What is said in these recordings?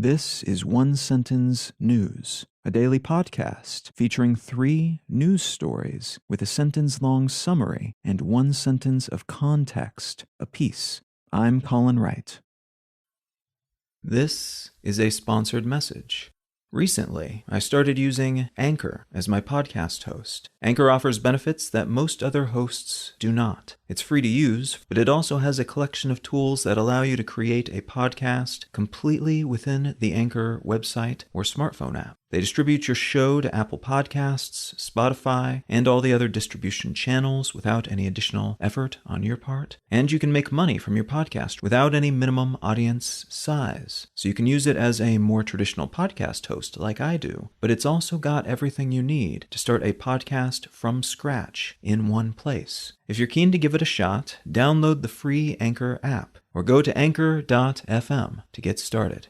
This is One Sentence News, a daily podcast featuring 3 news stories with a sentence-long summary and 1 sentence of context apiece. I'm Colin Wright. This is a sponsored message. Recently, I started using Anchor as my podcast host. Anchor offers benefits that most other hosts do not. It's free to use, but it also has a collection of tools that allow you to create a podcast completely within the Anchor website or smartphone app. They distribute your show to Apple Podcasts, Spotify, and all the other distribution channels without any additional effort on your part. And you can make money from your podcast without any minimum audience size. So you can use it as a more traditional podcast host like I do, but it's also got everything you need to start a podcast from scratch in one place. If you're keen to give it a shot, download the free Anchor app or go to anchor.fm to get started.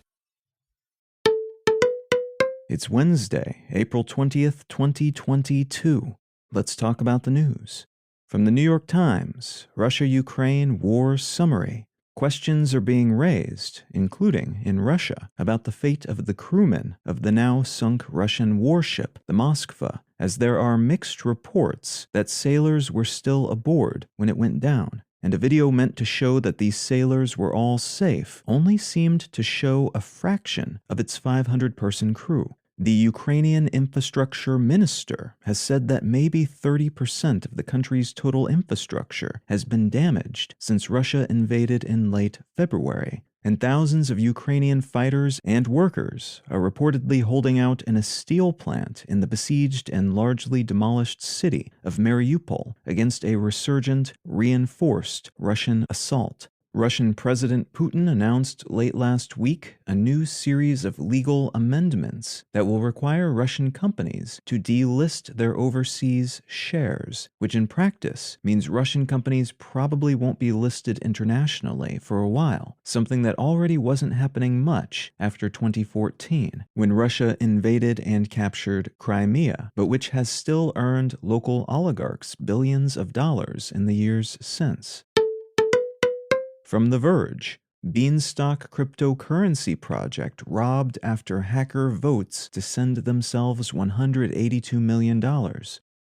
It's Wednesday, April 20th, 2022. Let's talk about the news. From the New York Times, Russia-Ukraine war summary. Questions are being raised, including in Russia, about the fate of the crewmen of the now-sunk Russian warship, the Moskva, as there are mixed reports that sailors were still aboard when it went down. And a video meant to show that these sailors were all safe only seemed to show a fraction of its 500-person crew. The Ukrainian infrastructure minister has said that maybe 30% of the country's total infrastructure has been damaged since Russia invaded in late February, and thousands of Ukrainian fighters and workers are reportedly holding out in a steel plant in the besieged and largely demolished city of Mariupol against a resurgent, reinforced Russian assault. Russian President Putin announced late last week a new series of legal amendments that will require Russian companies to delist their overseas shares, which in practice means Russian companies probably won't be listed internationally for a while, something that already wasn't happening much after 2014, when Russia invaded and captured Crimea, but which has still earned local oligarchs billions of dollars in the years since. From The Verge, Beanstalk cryptocurrency project robbed after hacker votes to send themselves $182 million.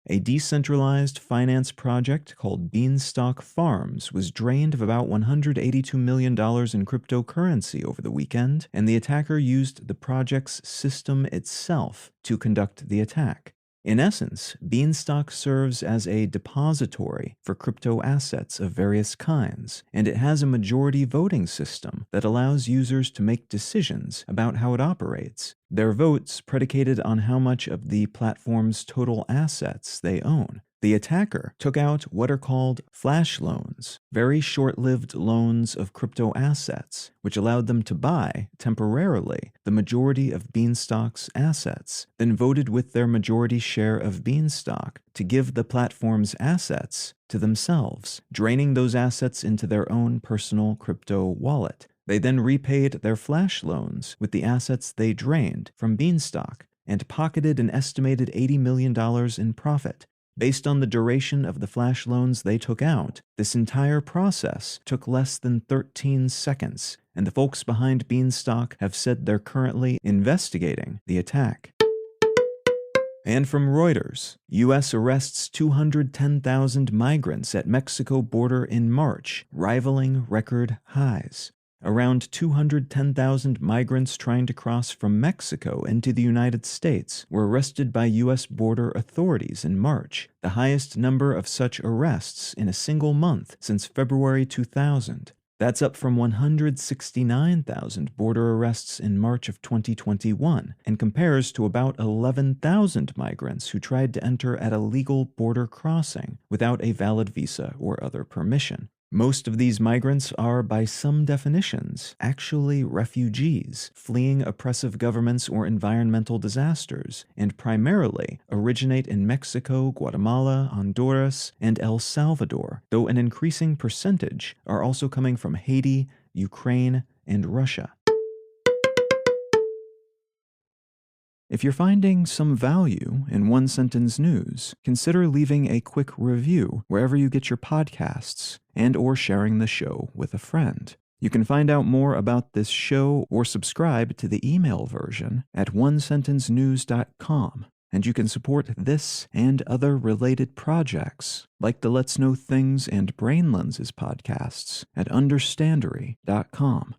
A decentralized finance project called Beanstalk Farms was drained of about $182 million in cryptocurrency over the weekend, and the attacker used the project's system itself to conduct the attack. In essence, Beanstalk serves as a depository for crypto assets of various kinds, and it has a majority voting system that allows users to make decisions about how it operates. Their votes predicated on how much of the platform's total assets they own. The attacker took out what are called flash loans, very short-lived loans of crypto assets, which allowed them to buy, temporarily, the majority of Beanstalk's assets, then voted with their majority share of Beanstalk to give the platform's assets to themselves, draining those assets into their own personal crypto wallet. They then repaid their flash loans with the assets they drained from Beanstalk and pocketed an estimated $80 million in profit. Based on the duration of the flash loans they took out, this entire process took less than 13 seconds, and the folks behind Beanstalk have said they're currently investigating the attack. And from Reuters, U.S. arrests 210,000 migrants at Mexico border in March, rivaling record highs. Around 210,000 migrants trying to cross from Mexico into the United States were arrested by U.S. border authorities in March, the highest number of such arrests in a single month since February 2000. That's up from 169,000 border arrests in March of 2021, and compares to about 11,000 migrants who tried to enter at a legal border crossing without a valid visa or other permission. Most of these migrants are, by some definitions, actually refugees, fleeing oppressive governments or environmental disasters, and primarily originate in Mexico, Guatemala, Honduras, and El Salvador, though an increasing percentage are also coming from Haiti, Ukraine, and Russia. If you're finding some value in One Sentence News, consider leaving a quick review wherever you get your podcasts and or sharing the show with a friend. You can find out more about this show or subscribe to the email version at onesentencenews.com. And you can support this and other related projects, like the Let's Know Things and Brain Lenses podcasts, at understandery.com.